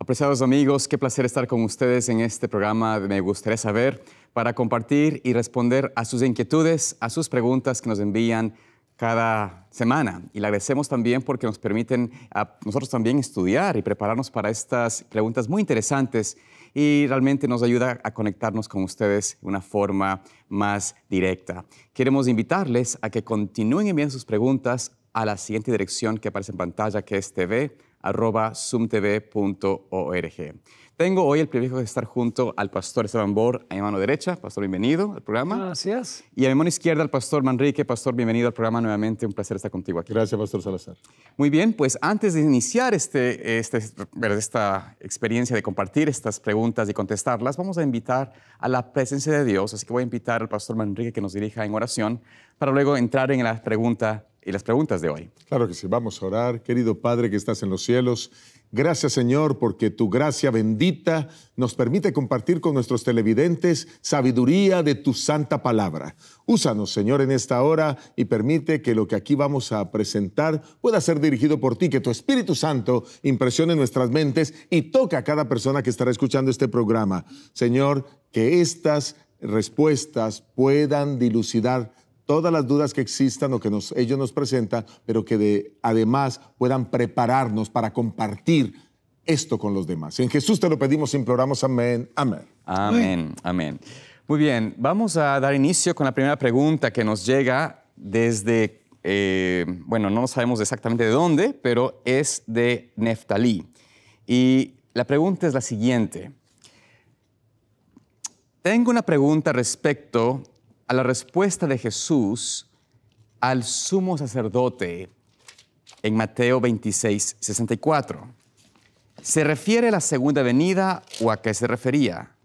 Apreciados amigos, qué placer estar con ustedes en este programa de Me Gustaría Saber para compartir y responder a sus inquietudes, a sus preguntas que nos envían cada semana. Y le agradecemos también porque nos permiten a nosotros también estudiar y prepararnos para estas preguntas muy interesantes y realmente nos ayuda a conectarnos con ustedes de una forma más directa. Queremos invitarles a que continúen enviando sus preguntas a la siguiente dirección que aparece en pantalla, que es tv@sumtv.org. Tengo hoy el privilegio de estar junto al pastor Esteban Bor a mi mano derecha. Pastor, bienvenido al programa. Gracias. Y a mi mano izquierda al pastor Manrique. Pastor, bienvenido al programa nuevamente. Un placer estar contigo aquí. Gracias, pastor Salazar. Muy bien, pues antes de iniciar esta experiencia de compartir estas preguntas y contestarlas, vamos a invitar a la presencia de Dios. Así que voy a invitar al pastor Manrique que nos dirija en oración para luego entrar en la pregunta y las preguntas de hoy. Claro que sí, vamos a orar. Querido Padre que estás en los cielos, gracias Señor porque tu gracia bendita nos permite compartir con nuestros televidentes sabiduría de tu santa palabra. Úsanos Señor en esta hora y permite que lo que aquí vamos a presentar pueda ser dirigido por ti, que tu Espíritu Santo impresione nuestras mentes y toque a cada persona que estará escuchando este programa. Señor, que estas respuestas puedan dilucidar todas las dudas que existan o que ellos nos presentan, pero que además puedan prepararnos para compartir esto con los demás. En Jesús te lo pedimos, imploramos, amén, amén. Amén, amén. Muy bien, vamos a dar inicio con la primera pregunta que nos llega desde, no sabemos exactamente de dónde, pero es de Neftalí. Y la pregunta es la siguiente. Tengo una pregunta respecto a la respuesta de Jesús al sumo sacerdote en Mateo 26, 64. ¿Se refiere a la segunda venida o a qué se refería?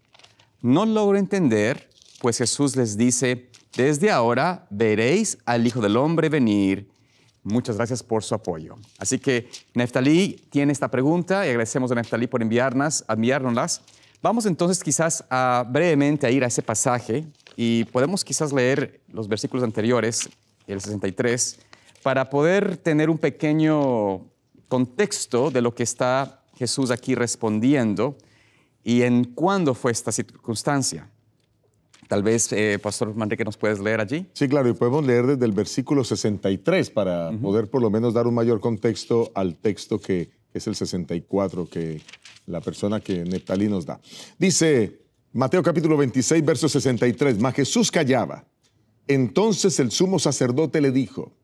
No logro entender, pues Jesús les dice, desde ahora veréis al Hijo del Hombre venir. Muchas gracias por su apoyo. Así que Neftalí tiene esta pregunta y agradecemos a Neftalí por enviárnoslas. Vamos entonces quizás brevemente a ir a ese pasaje y podemos quizás leer los versículos anteriores, el 63, para poder tener un pequeño contexto de lo que está Jesús aquí respondiendo y en cuándo fue esta circunstancia. Tal vez, Pastor Manrique, ¿nos puedes leer allí? Sí, claro, y podemos leer desde el versículo 63 para poder por lo menos dar un mayor contexto al texto que es el 64 que la persona que Neftalí nos da. Dice Mateo capítulo 26, verso 63, mas Jesús callaba. Entonces el sumo sacerdote le dijo,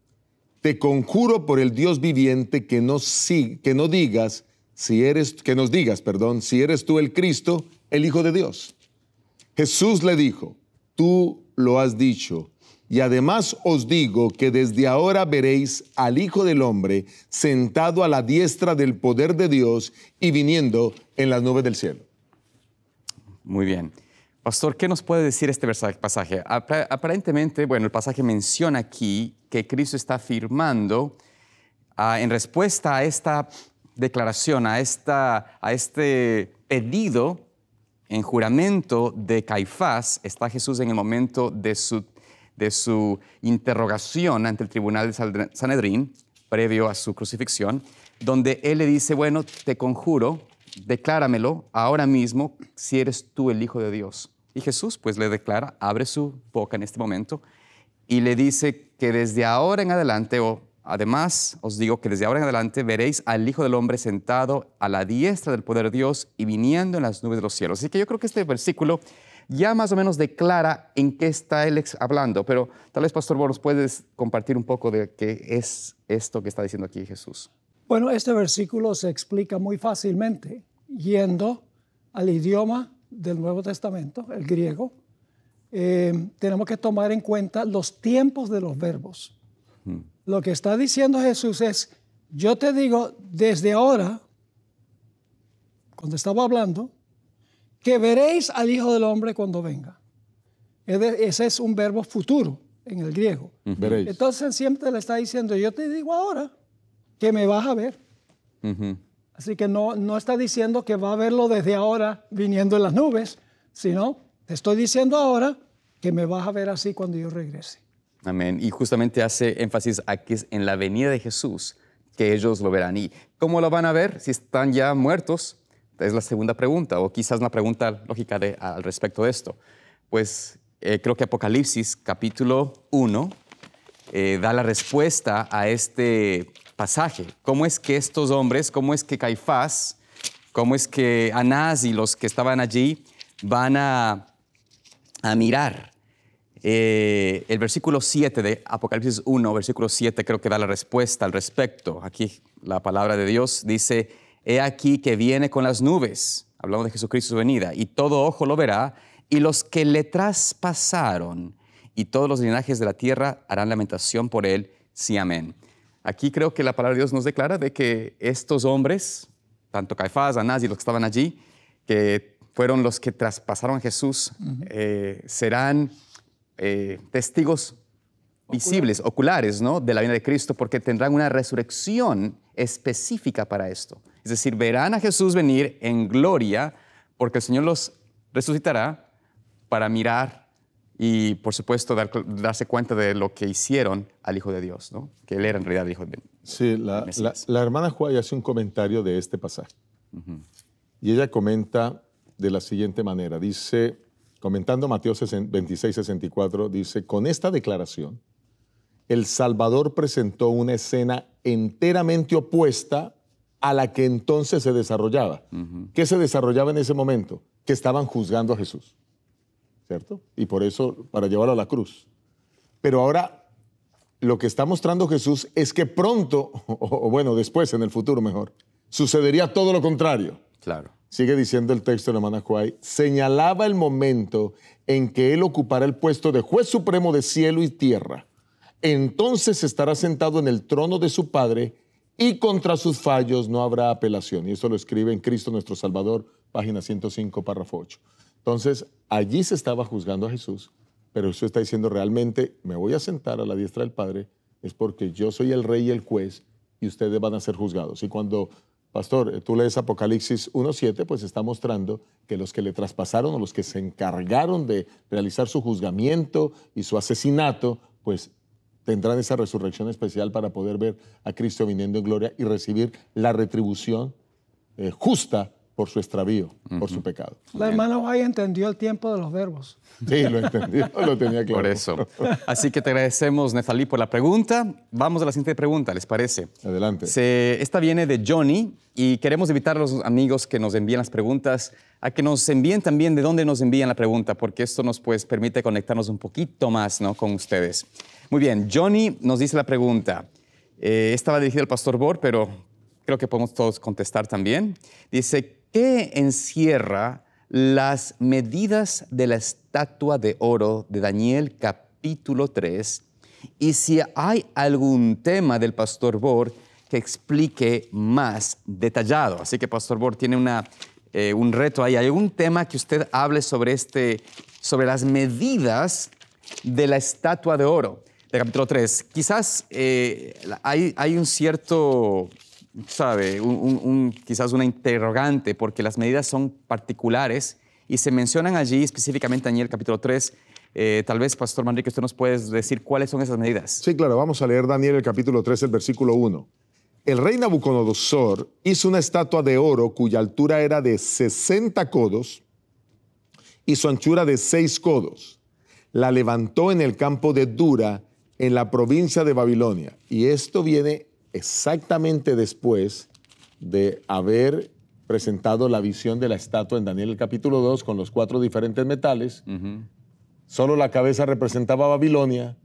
te conjuro por el Dios viviente que nos digas si eres tú el Cristo, el Hijo de Dios. Jesús le dijo, tú lo has dicho, y además os digo que desde ahora veréis al Hijo del Hombre sentado a la diestra del poder de Dios y viniendo en las nubes del cielo. Muy bien. Pastor, ¿qué nos puede decir este pasaje? Aparentemente, el pasaje menciona aquí que Cristo está afirmando en respuesta a esta declaración, a este pedido en juramento de Caifás. Está Jesús en el momento de su interrogación ante el tribunal de Sanedrín, previo a su crucifixión, donde él le dice, te conjuro, decláramelo ahora mismo si eres tú el Hijo de Dios. Y Jesús pues le declara, abre su boca en este momento y le dice que desde ahora en adelante, además os digo que desde ahora en adelante veréis al Hijo del Hombre sentado a la diestra del poder de Dios y viniendo en las nubes de los cielos. Así que yo creo que este versículo ya más o menos declara en qué está él hablando, pero tal vez, Pastor Bor, ¿nos puedes compartir un poco de qué es esto que está diciendo aquí Jesús? Bueno, este versículo se explica muy fácilmente yendo al idioma del Nuevo Testamento, el griego. Tenemos que tomar en cuenta los tiempos de los verbos. Lo que está diciendo Jesús es, yo te digo desde ahora, cuando estaba hablando, que veréis al Hijo del Hombre cuando venga. Ese es un verbo futuro en el griego. Veréis. Entonces siempre le está diciendo, yo te digo ahora que me vas a ver. Así que no está diciendo que va a verlo desde ahora viniendo en las nubes, sino te estoy diciendo ahora que me vas a ver así cuando yo regrese. Amén. Y justamente hace énfasis aquí en la venida de Jesús, que ellos lo verán. ¿Y cómo lo van a ver? Si están ya muertos, es la segunda pregunta, o quizás una pregunta lógica al respecto de esto. Pues creo que Apocalipsis capítulo 1 da la respuesta a este pasaje. ¿Cómo es que estos hombres, cómo es que Caifás, cómo es que Anás y los que estaban allí van a mirar? El versículo 7 de Apocalipsis 1, versículo 7, creo que da la respuesta al respecto. Aquí la palabra de Dios dice: he aquí que viene con las nubes, hablando de Jesucristo su venida, y todo ojo lo verá, y los que le traspasaron, y todos los linajes de la tierra harán lamentación por él. Sí, amén. Aquí creo que la palabra de Dios nos declara de que estos hombres, tanto Caifás, Anás y los que estaban allí, que fueron los que traspasaron a Jesús, serán testigos visibles, oculares, ¿no?, de la venida de Cristo, porque tendrán una resurrección específica para esto. Es decir, verán a Jesús venir en gloria, porque el Señor los resucitará para mirar y, por supuesto, darse cuenta de lo que hicieron al Hijo de Dios, ¿no?, que Él era en realidad el Hijo de Dios. Sí, la hermana Juárez hace un comentario de este pasaje. Y ella comenta de la siguiente manera. Dice, comentando Mateo 26, 64, dice: con esta declaración, el Salvador presentó una escena enteramente opuesta a la que entonces se desarrollaba. ¿Qué se desarrollaba en ese momento? Que estaban juzgando a Jesús, ¿cierto? Y por eso, para llevarlo a la cruz. Pero ahora, lo que está mostrando Jesús es que pronto, o bueno, después, en el futuro mejor, sucedería todo lo contrario. Claro. Sigue diciendo el texto de la hermana Juárez: señalaba el momento en que él ocupará el puesto de juez supremo de cielo y tierra. Entonces estará sentado en el trono de su Padre y contra sus fallos no habrá apelación. Y eso lo escribe en Cristo nuestro Salvador, página 105, párrafo 8. Entonces, allí se estaba juzgando a Jesús, pero Jesús está diciendo realmente: me voy a sentar a la diestra del Padre, es porque yo soy el rey y el juez y ustedes van a ser juzgados. Y cuando, pastor, tú lees Apocalipsis 1:7, pues está mostrando que los que le traspasaron o los que se encargaron de realizar su juzgamiento y su asesinato, pues tendrán esa resurrección especial para poder ver a Cristo viniendo en gloria y recibir la retribución justa por su extravío, por su pecado. La hermana White entendió el tiempo de los verbos. Sí, lo entendió, lo tenía claro. Por eso. Así que te agradecemos, Neftalí, por la pregunta. Vamos a la siguiente pregunta, ¿les parece? Adelante. Esta viene de Johnny y queremos invitar a los amigos que nos envían las preguntas a que nos envíen también de dónde nos envían la pregunta, porque esto nos permite conectarnos un poquito más, ¿no?, con ustedes. Muy bien, Johnny nos dice la pregunta. Estaba dirigida al pastor Bor, pero creo que podemos todos contestar también. Dice: ¿qué encierra las medidas de la estatua de oro de Daniel capítulo 3? Y si hay algún tema del pastor Bor que explique más detallado. Así que pastor Bor tiene un reto ahí. ¿Hay algún tema que usted hable sobre las medidas de la estatua de oro de capítulo 3? Quizás hay un cierto, ¿sabe? Quizás una interrogante, porque las medidas son particulares y se mencionan allí específicamente en el capítulo 3. Tal vez, pastor Manrique, usted nos puede decir cuáles son esas medidas. Sí, claro. Vamos a leer Daniel, el capítulo 3, el versículo 1. El rey Nabucodonosor hizo una estatua de oro cuya altura era de 60 codos y su anchura de 6 codos. La levantó en el campo de Dura, en la provincia de Babilonia. Y esto viene exactamente después de haber presentado la visión de la estatua en Daniel el capítulo 2 con los 4 diferentes metales. Solo la cabeza representaba a Babilonia,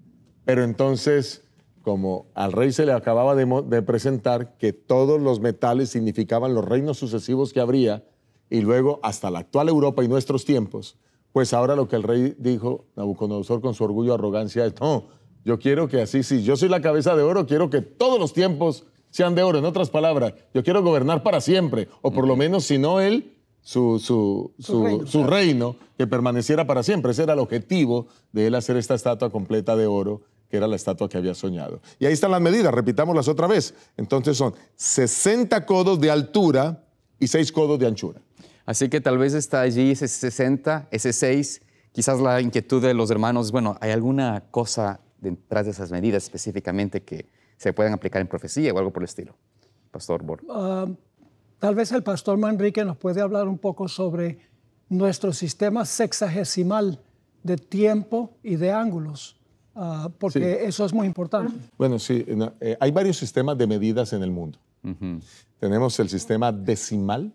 pero entonces, como al rey se le acababa de presentar que todos los metales significaban los reinos sucesivos que habría, y luego hasta la actual Europa y nuestros tiempos, pues ahora lo que el rey dijo, Nabucodonosor, con su orgullo y arrogancia, es: no, yo quiero que así, si yo soy la cabeza de oro, quiero que todos los tiempos sean de oro. En otras palabras, yo quiero gobernar para siempre, o por lo menos, si no él, su reino, que permaneciera para siempre. Ese era el objetivo de él, hacer esta estatua completa de oro, que era la estatua que había soñado. Y ahí están las medidas, repitámoslas otra vez. Entonces son 60 codos de altura y 6 codos de anchura. Así que tal vez está allí ese 60, ese 6, quizás la inquietud de los hermanos, bueno, ¿hay alguna cosa detrás de esas medidas específicamente que se puedan aplicar en profecía o algo por el estilo? Pastor Bor. Tal vez el pastor Manrique nos puede hablar un poco sobre nuestro sistema sexagesimal de tiempo y de ángulos, porque Sí. eso es muy importante. Bueno, sí, hay varios sistemas de medidas en el mundo. Tenemos el sistema decimal,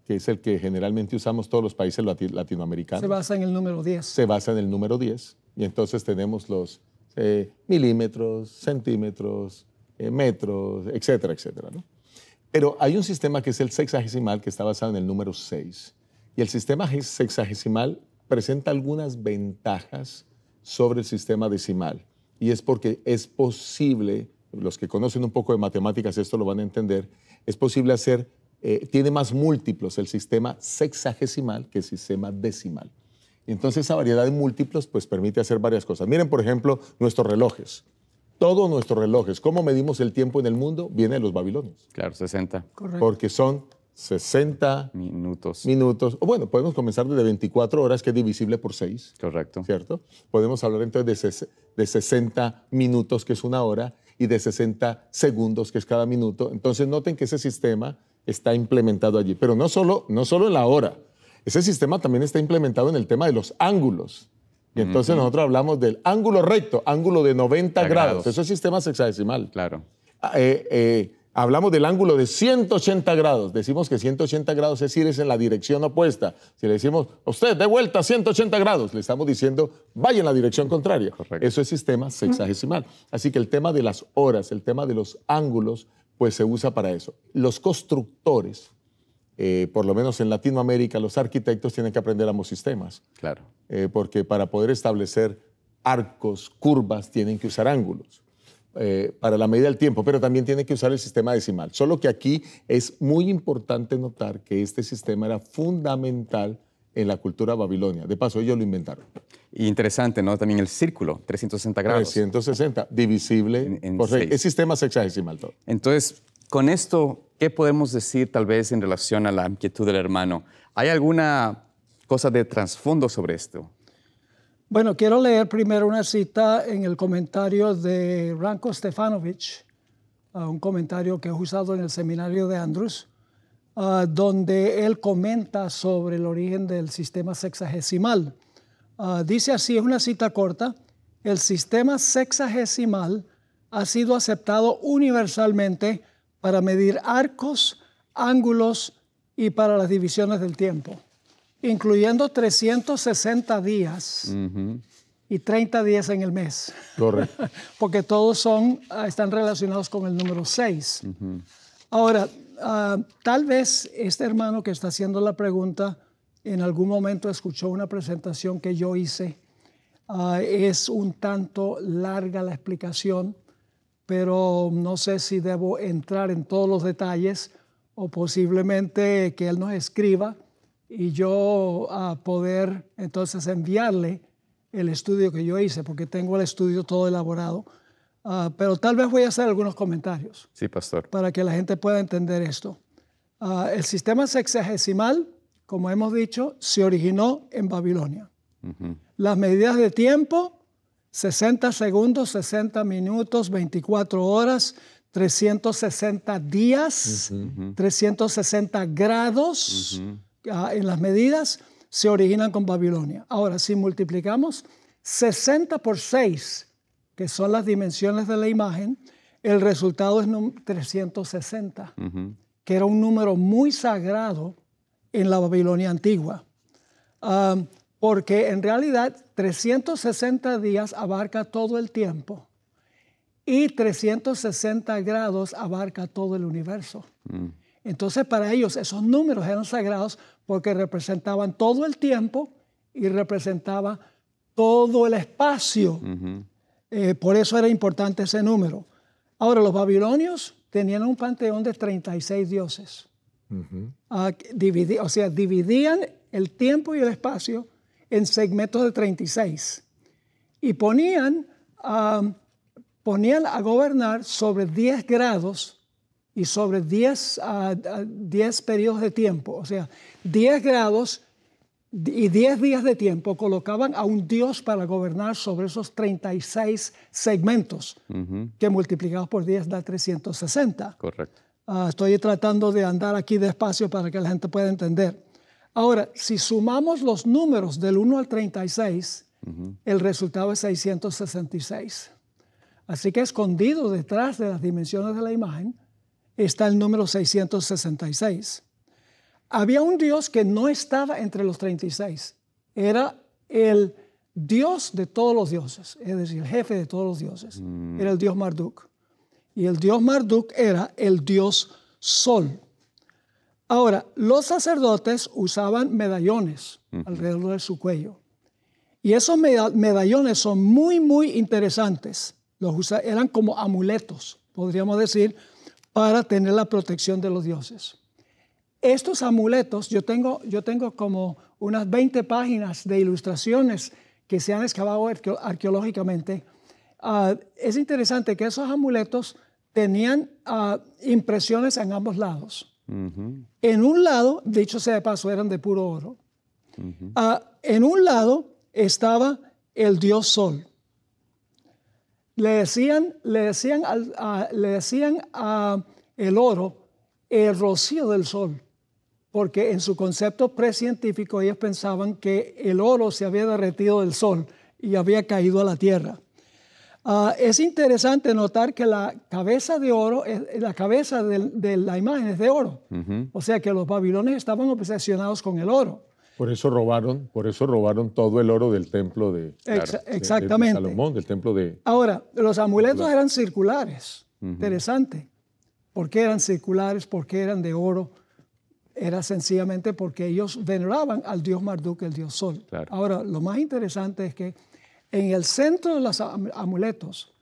que es el que generalmente usamos todos los países latinoamericanos. Se basa en el número 10. Se basa en el número 10, y entonces tenemos los milímetros, centímetros, metros, etcétera, etcétera, ¿no? Pero hay un sistema que es el sexagesimal, que está basado en el número 6. Y el sistema sexagesimal presenta algunas ventajas sobre el sistema decimal. Y es porque es posible, los que conocen un poco de matemáticas esto lo van a entender, es posible hacer, tiene más múltiplos el sistema sexagesimal que el sistema decimal. Y entonces esa variedad de múltiplos pues permite hacer varias cosas. Miren, por ejemplo, nuestros relojes. Todos nuestros relojes, ¿cómo medimos el tiempo en el mundo? Viene de los babilonios. Claro, 60 Correcto. Porque son 60 minutos. minutos. O bueno, podemos comenzar desde 24 horas, que es divisible por 6. Correcto. ¿Cierto? Podemos hablar entonces de 60 minutos, que es una hora, y de 60 segundos, que es cada minuto. Entonces noten que ese sistema está implementado allí. Pero no solo en la hora. Ese sistema también está implementado en el tema de los ángulos. Y entonces nosotros hablamos del ángulo recto, ángulo de 90 grados. Eso es sistema sexagesimal. Claro. Hablamos del ángulo de 180 grados. Decimos que 180 grados es ir en la dirección opuesta. Si le decimos, usted de vuelta a 180 grados, le estamos diciendo, vaya en la dirección contraria. Correcto. Eso es sistema sexagesimal. Así que el tema de las horas, el tema de los ángulos, pues se usa para eso. Los constructores, por lo menos en Latinoamérica, los arquitectos tienen que aprender ambos sistemas. Claro. Porque para poder establecer arcos, curvas, tienen que usar ángulos. Para la medida del tiempo, pero también tiene que usar el sistema decimal. Solo que aquí es muy importante notar que este sistema era fundamental en la cultura babilonia. De paso, ellos lo inventaron. Y interesante, ¿no? También el círculo, 360 grados. 360, divisible por 6. Es sistema sexagesimal todo. Entonces, con esto, ¿qué podemos decir tal vez en relación a la inquietud del hermano? ¿Hay alguna cosa de trasfondo sobre esto? Bueno, quiero leer primero una cita en el comentario de Ranko Stefanovic, un comentario que he usado en el seminario de Andrews, donde él comenta sobre el origen del sistema sexagesimal. Dice así, es una cita corta: el sistema sexagesimal ha sido aceptado universalmente para medir arcos, ángulos y para las divisiones del tiempo, incluyendo 360 días y 30 días en el mes. Correcto. Porque todos están relacionados con el número 6. Ahora, tal vez este hermano que está haciendo la pregunta en algún momento escuchó una presentación que yo hice. Es un tanto larga la explicación, pero no sé si debo entrar en todos los detalles o posiblemente que él nos escriba y yo poder entonces enviarle el estudio que yo hice, porque tengo el estudio todo elaborado. Pero tal vez voy a hacer algunos comentarios. Sí, pastor. Para que la gente pueda entender esto. El sistema sexagesimal, como hemos dicho, se originó en Babilonia. Las medidas de tiempo, 60 segundos, 60 minutos, 24 horas, 360 días, 360 grados en las medidas, se originan con Babilonia. Ahora, si multiplicamos 60 por 6, que son las dimensiones de la imagen, el resultado es 360, que era un número muy sagrado en la Babilonia antigua. Porque en realidad 360 días abarca todo el tiempo y 360 grados abarca todo el universo. Entonces para ellos esos números eran sagrados porque representaban todo el tiempo y representaba todo el espacio. Por eso era importante ese número. Ahora, los babilonios tenían un panteón de 36 dioses. Dividían el tiempo y el espacio en segmentos de 36 y ponían a gobernar sobre 10 grados y sobre 10 periodos de tiempo. O sea, 10 grados y 10 días de tiempo colocaban a un dios para gobernar sobre esos 36 segmentos, que multiplicados por 10 da 360. Correcto. Estoy tratando de andar aquí despacio para que la gente pueda entender. Ahora, si sumamos los números del 1 al 36, el resultado es 666. Así que escondido detrás de las dimensiones de la imagen está el número 666. Había un Dios que no estaba entre los 36. Era el Dios de todos los dioses, es decir, el jefe de todos los dioses. Era el Dios Marduk. Y el Dios Marduk era el Dios Sol. Ahora, los sacerdotes usaban medallones alrededor de su cuello. Y esos medallones son muy, muy interesantes. Eran como amuletos, podríamos decir, para tener la protección de los dioses. Estos amuletos, yo tengo como unas 20 páginas de ilustraciones que se han excavado arqueológicamente. Es interesante que esos amuletos tenían impresiones en ambos lados. En un lado, dicho sea de paso, eran de puro oro. En un lado estaba el dios Sol. Le decían a el oro el rocío del sol, porque en su concepto precientífico ellos pensaban que el oro se había derretido del sol y había caído a la tierra. Es interesante notar que la cabeza de oro, la cabeza de la imagen es de oro. O sea que los babilonios estaban obsesionados con el oro. Por eso robaron todo el oro del templo de exactamente. De Salomón, del templo de... Ahora, los amuletos eran circulares. Interesante. ¿Por qué eran circulares? ¿Por qué eran de oro? Era sencillamente porque ellos veneraban al dios Marduk, el dios Sol. Claro. Ahora, lo más interesante es que en el centro de los amuletos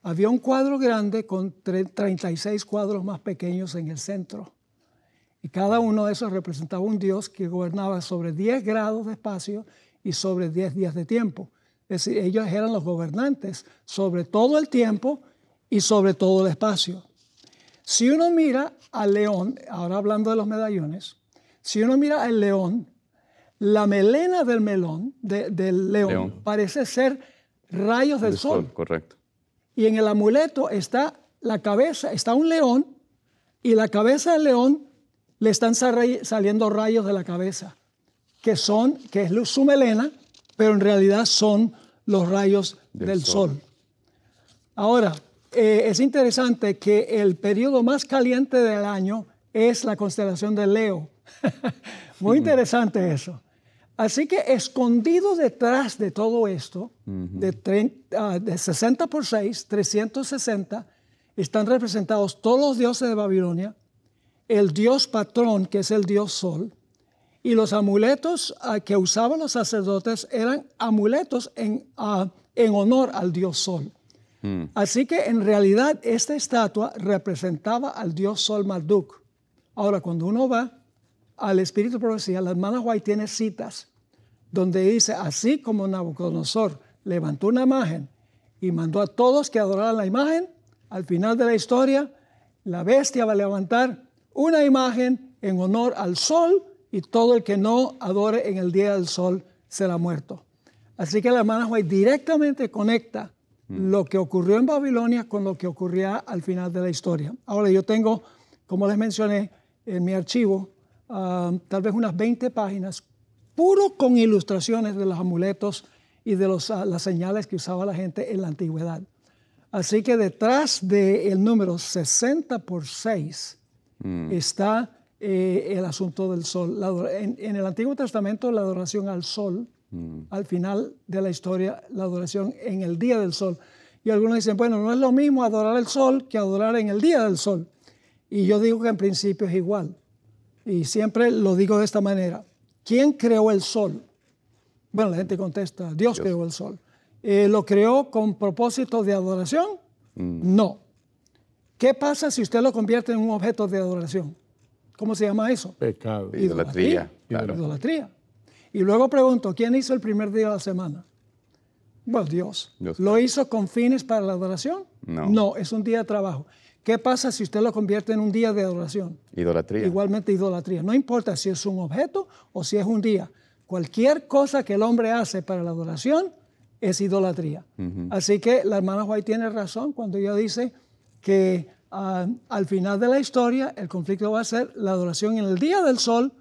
había un cuadro grande con 36 cuadros más pequeños en el centro. Y cada uno de esos representaba un dios que gobernaba sobre 10 grados de espacio y sobre 10 días de tiempo. Es decir, ellos eran los gobernantes sobre todo el tiempo y sobre todo el espacio. Si uno mira al león, ahora hablando de los medallones, si uno mira al león, la melena del del león parece ser rayos del sol. Correcto. Y en el amuleto está la cabeza, está un león, y la cabeza del león le están saliendo rayos de la cabeza, que es su melena, pero en realidad son los rayos del sol. Ahora, es interesante que el periodo más caliente del año es la constelación de Leo. Muy interesante eso. Así que escondido detrás de todo esto, de 60 por 6, 360, están representados todos los dioses de Babilonia, el dios patrón, que es el dios Sol, y los amuletos que usaban los sacerdotes eran amuletos en honor al dios Sol. Así que en realidad esta estatua representaba al dios Sol Marduk. Ahora, cuando uno va al Espíritu de Profecía, la hermana White tiene citas donde dice, así como Nabucodonosor levantó una imagen y mandó a todos que adoraran la imagen, al final de la historia, la bestia va a levantar una imagen en honor al sol y todo el que no adore en el día del sol será muerto. Así que la hermana White directamente conecta lo que ocurrió en Babilonia con lo que ocurría al final de la historia. Ahora yo tengo, como les mencioné, en mi archivo, tal vez unas 20 páginas, puro con ilustraciones de los amuletos y de las señales que usaba la gente en la antigüedad. Así que detrás del número 60 por 6 está el asunto del sol. En el Antiguo Testamento la adoración al sol, al final de la historia, la adoración en el día del sol. Y algunos dicen, bueno, no es lo mismo adorar el sol que adorar en el día del sol. Y yo digo que en principio es igual. Y siempre lo digo de esta manera. ¿Quién creó el sol? Bueno, la gente contesta, Dios creó el sol. ¿Lo creó con propósito de adoración? No. ¿Qué pasa si usted lo convierte en un objeto de adoración? ¿Cómo se llama eso? Pecado. Idolatría. Claro. Idolatría. Y luego pregunto, ¿quién hizo el primer día de la semana? Bueno, Dios. ¿Lo hizo con fines para la adoración? No. No, es un día de trabajo. ¿Qué pasa si usted lo convierte en un día de adoración? Idolatría. Igualmente idolatría. No importa si es un objeto o si es un día. Cualquier cosa que el hombre hace para la adoración es idolatría. Así que la hermana White tiene razón cuando ella dice que Al final de la historia, el conflicto va a ser la adoración en el día del sol.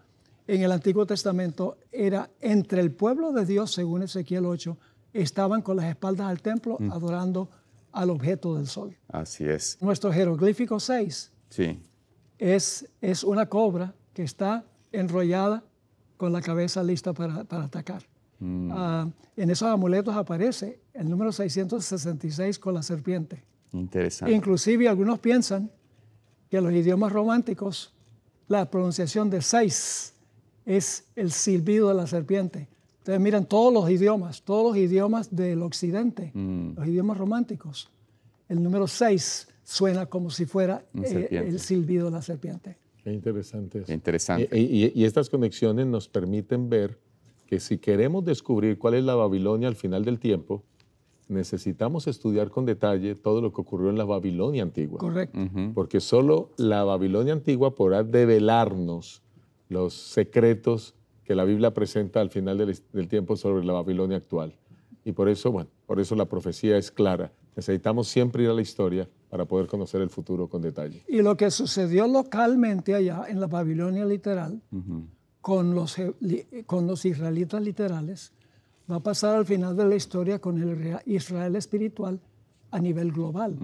En el Antiguo Testamento era entre el pueblo de Dios, según Ezequiel 8, estaban con las espaldas al templo adorando al objeto del sol. Así es. Nuestro jeroglífico 6 Sí. es una cobra que está enrollada con la cabeza lista para atacar. En esos amuletos aparece el número 666 con la serpiente. Interesante. Inclusive algunos piensan que en los idiomas románticos la pronunciación de 6 es el silbido de la serpiente. Entonces miran todos los idiomas del occidente, los idiomas románticos. El número 6 suena como si fuera el silbido de la serpiente. Qué interesante eso. Qué interesante. Y estas conexiones nos permiten ver que si queremos descubrir cuál es la Babilonia al final del tiempo, necesitamos estudiar con detalle todo lo que ocurrió en la Babilonia antigua. Correcto. Porque solo la Babilonia antigua podrá develarnos los secretos que la Biblia presenta al final del tiempo sobre la Babilonia actual. Y por eso la profecía es clara. Necesitamos siempre ir a la historia para poder conocer el futuro con detalle. Y lo que sucedió localmente allá en la Babilonia literal, con los israelitas literales, va a pasar al final de la historia con el Israel espiritual a nivel global.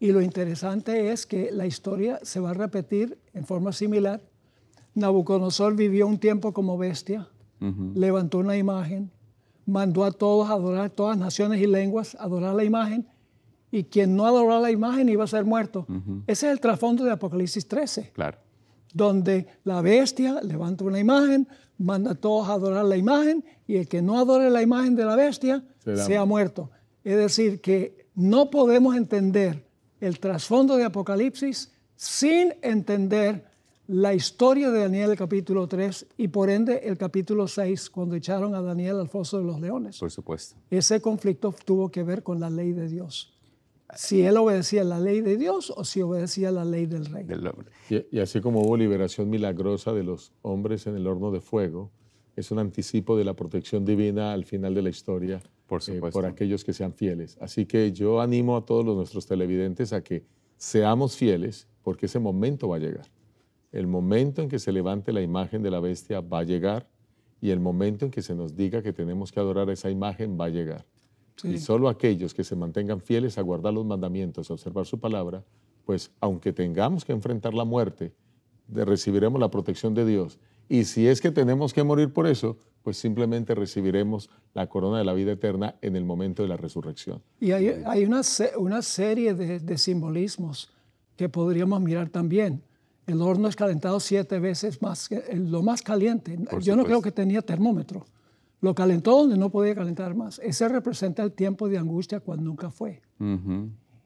Y lo interesante es que la historia se va a repetir en forma similar. Nabucodonosor vivió un tiempo como bestia, levantó una imagen, mandó a todos a adorar, todas naciones y lenguas, a adorar la imagen, y quien no adorara la imagen iba a ser muerto. Ese es el trasfondo de Apocalipsis 13. Claro. Donde la bestia levanta una imagen, manda a todos a adorar la imagen, y el que no adore la imagen de la bestia sea muerto. Es decir, que no podemos entender el trasfondo de Apocalipsis sin entender la historia de Daniel, el capítulo 3, y por ende el capítulo 6, cuando echaron a Daniel al foso de los leones. Por supuesto. Ese conflicto tuvo que ver con la ley de Dios. Si él obedecía la ley de Dios o si obedecía la ley del rey. Y así como hubo liberación milagrosa de los hombres en el horno de fuego, es un anticipo de la protección divina al final de la historia por aquellos que sean fieles. Así que yo animo a todos nuestros televidentes a que seamos fieles porque ese momento va a llegar. El momento en que se levante la imagen de la bestia va a llegar y el momento en que se nos diga que tenemos que adorar esa imagen va a llegar. Sí. Y solo aquellos que se mantengan fieles a guardar los mandamientos, a observar su palabra, pues aunque tengamos que enfrentar la muerte, recibiremos la protección de Dios. Y si es que tenemos que morir por eso, pues simplemente recibiremos la corona de la vida eterna en el momento de la resurrección. Y hay una serie de simbolismos que podríamos mirar también. El horno es calentado 7 veces más, lo más caliente. Yo no creo que tenía termómetro. Lo calentó donde no podía calentar más. Ese representa el tiempo de angustia cual nunca fue.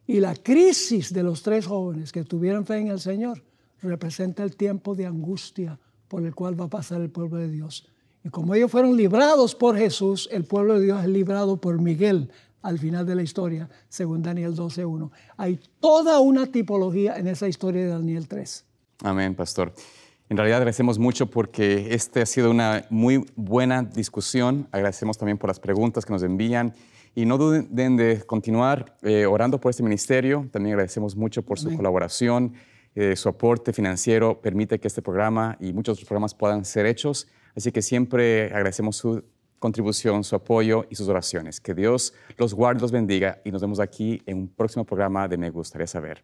Y la crisis de los 3 jóvenes que tuvieron fe en el Señor representa el tiempo de angustia por el cual va a pasar el pueblo de Dios. Y como ellos fueron librados por Jesús, el pueblo de Dios es librado por Miguel al final de la historia, según Daniel 12:1. Hay toda una tipología en esa historia de Daniel 3. Amén, pastor. En realidad agradecemos mucho porque ha sido una muy buena discusión. Agradecemos también por las preguntas que nos envían. Y no duden de continuar orando por este ministerio. También agradecemos mucho por su colaboración. Su aporte financiero permite que este programa y muchos otros programas puedan ser hechos. Así que siempre agradecemos su contribución, su apoyo y sus oraciones. Que Dios los guarde, los bendiga y nos vemos aquí en un próximo programa de Me Gustaría Saber.